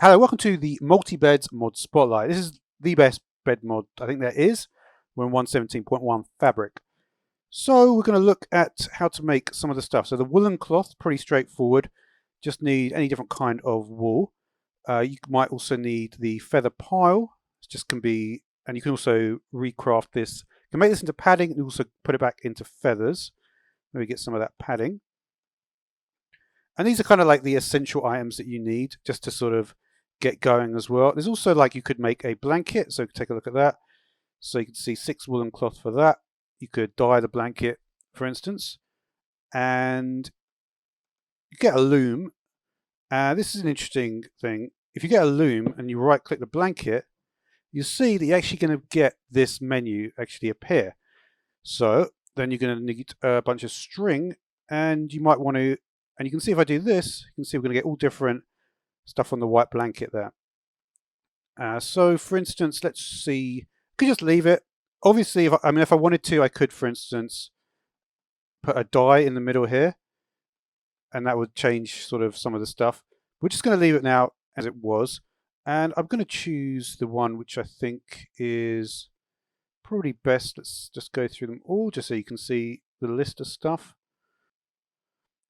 Hello, welcome to the Multibeds Mod Spotlight. This is the best bed mod I think there is. We're in 117.1 fabric. So we're going to look at how to make some of the stuff. So the woolen cloth, pretty straightforward. Just need any different kind of wool. You might also need the feather pile. It just can be, and you can also recraft this. You can make this into padding and also put it back into feathers. Maybe get some of that padding. And these are kind of like the essential items that you need just to sort of get going as well. There's also like you could make a blanket, so take a look at that. So you can see 6 woolen cloth for that. You could dye the blanket, for instance, and you get a loom. This is an interesting thing. If you get a loom and you right click the blanket, you see that you're actually going to get this menu actually appear. So then you're going to need a bunch of string, and you might want to, and you can see if I do this, you can see we're going to get all different stuff on the white blanket there. So for instance, let's see, I could just leave it. Obviously, if I wanted to, I could, for instance, put a dye in the middle here, and that would change sort of some of the stuff. We're just going to leave it now as it was, and I'm going to choose the one which I think is probably best. Let's just go through them all just so you can see the list of stuff.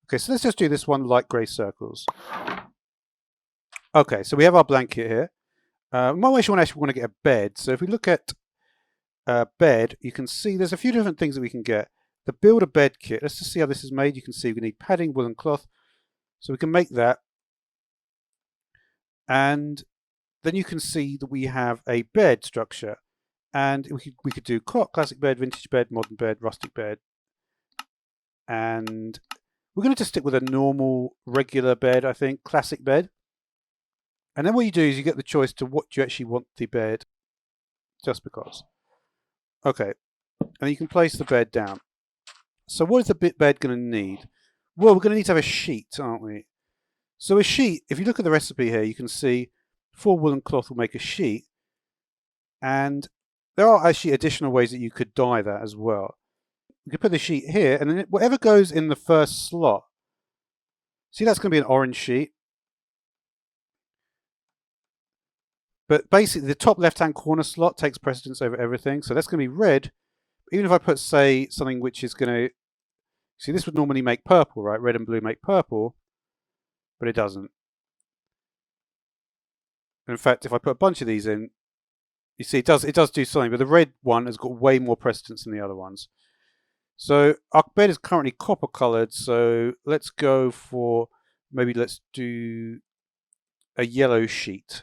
Okay, so let's just do this one, light grey circles. Okay, so we have our blanket here. We might actually want to get a bed. So if we look at bed, you can see there's a few different things that we can get. The build a bed kit. Let's just see how this is made. You can see we need padding, woolen cloth. So we can make that. And then you can see that we have a bed structure. And we could do cot, classic bed, vintage bed, modern bed, rustic bed. And we're going to just stick with a normal, regular bed, I think, classic bed. And then what you do is you get the choice to what you actually want the bed, just because. Okay, and you can place the bed down. So what is the bed going to need? Well, we're going to need to have a sheet, aren't we? So a sheet, if you look at the recipe here, you can see 4 woolen cloth will make a sheet. And there are actually additional ways that you could dye that as well. You could put the sheet here, and then whatever goes in the first slot, see, that's going to be an orange sheet. But basically, the top left-hand corner slot takes precedence over everything. So that's going to be red. Even if I put, say, something which is going to... See, this would normally make purple, right? Red and blue make purple. But it doesn't. In fact, if I put a bunch of these in, you see, it does do something. But the red one has got way more precedence than the other ones. So our bed is currently copper coloured. So let's go for... Maybe let's do a yellow sheet.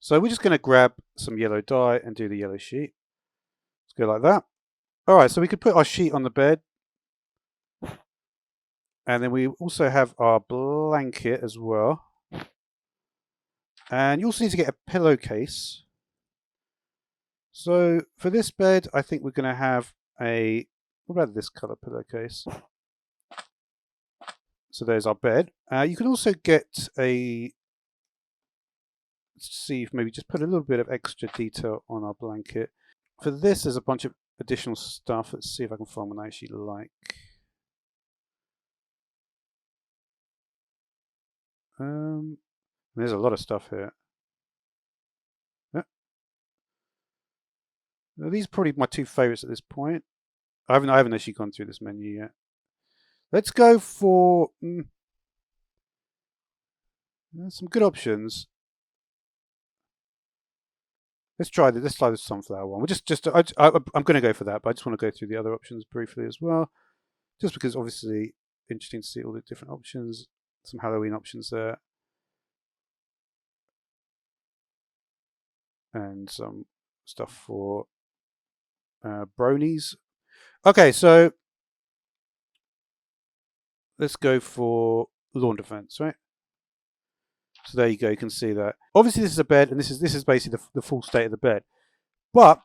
So we're just going to grab some yellow dye and do the yellow sheet. Let's go like that. All right, so we could put our sheet on the bed. And then we also have our blanket as well. And you also need to get a pillowcase. So for this bed, I think we're going to have a... What about this colour pillowcase? So there's our bed. You can also get a... Let's see if maybe just put a little bit of extra detail on our blanket. For this, there's a bunch of additional stuff. Let's see if I can find one I actually like. There's a lot of stuff here. Yeah. Now, these are probably my 2 favorites at this point. I haven't actually gone through this menu yet. Let's go for some good options. Let's try this sunflower one. I'm going to go for that, but I just want to go through the other options briefly as well, just because obviously interesting to see all the different options. Some Halloween options there, and some stuff for bronies. Okay, so let's go for lawn defense, right? So there you go. You can see that. Obviously, this is a bed, and this is basically the full state of the bed. But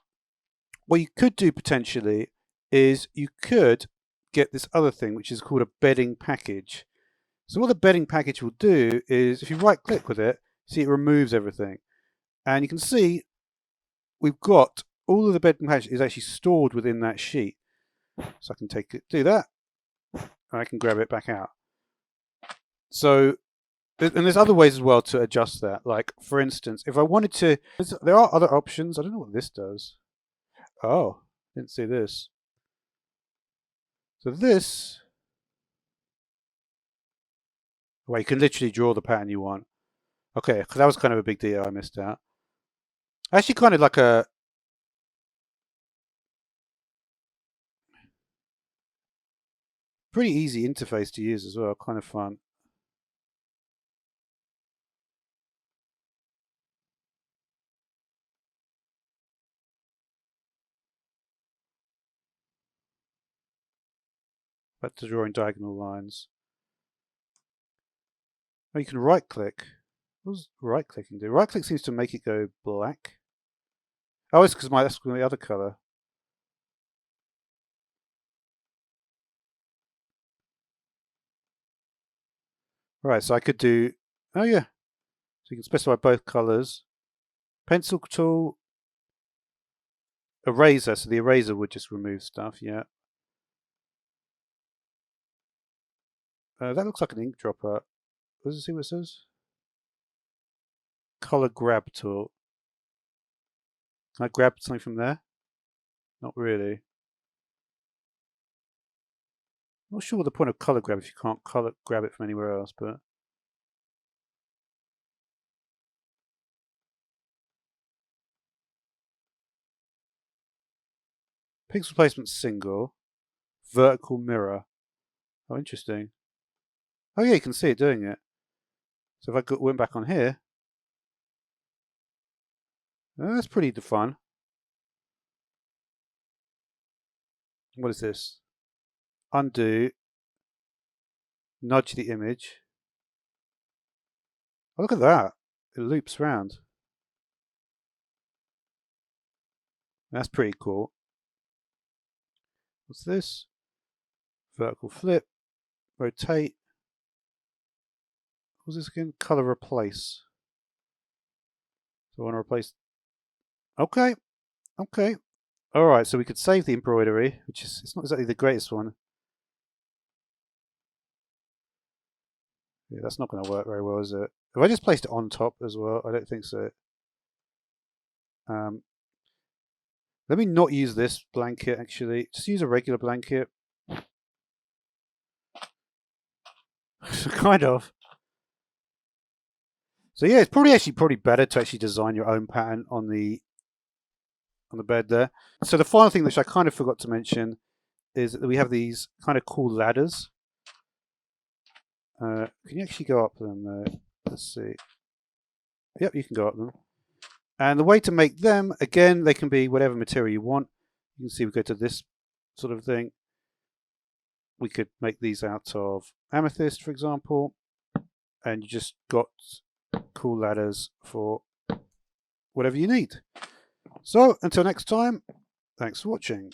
what you could do potentially is you could get this other thing, which is called a bedding package. So what the bedding package will do is, if you right-click with it, see it removes everything, and you can see we've got all of the bedding package is actually stored within that sheet. So I can do that, and I can grab it back out. So And there's other ways as well to adjust that. Like, for instance, if I wanted to, there are other options. I don't know what this does. Oh, didn't see this. So this, well, you can literally draw the pattern you want. Okay, because that was kind of a big deal I missed out. Actually, kind of like a pretty easy interface to use as well. Kind of fun. Back to drawing diagonal lines. Oh, you can right click. What does right clicking do? Right click seems to make it go black. Oh, it's because that's the other color. Right, so I could do. Oh yeah, so you can specify both colors. Pencil tool, eraser. So the eraser would just remove stuff. Yeah. That looks like an ink dropper. Let's see what it says. Color grab tool. Can I grab something from there? Not really. Not sure what the point of color grab if you can't color grab it from anywhere else, but pixel placement single, vertical mirror. Oh, interesting. Oh yeah, you can see it doing it. So if I went back on here, that's pretty fun. What is this? Undo, nudge the image. Oh, look at that. It loops round. That's pretty cool. What's this? Vertical flip, rotate. What's this again? Color replace. So I want to replace. Okay, okay. All right, so we could save the embroidery, which is it's not exactly the greatest one. Yeah, that's not going to work very well, is it? If I just placed it on top as well, I don't think so. Let me not use this blanket, actually. Just use a regular blanket. Kind of. So yeah, it's probably better to actually design your own pattern on the bed there. So the final thing which I kind of forgot to mention is that we have these kind of cool ladders. Can you actually go up them though? Let's see. Yep, you can go up them. And the way to make them, again, they can be whatever material you want. You can see we go to this sort of thing. We could make these out of amethyst, for example. And you just got cool ladders for whatever you need. So until next time, thanks for watching.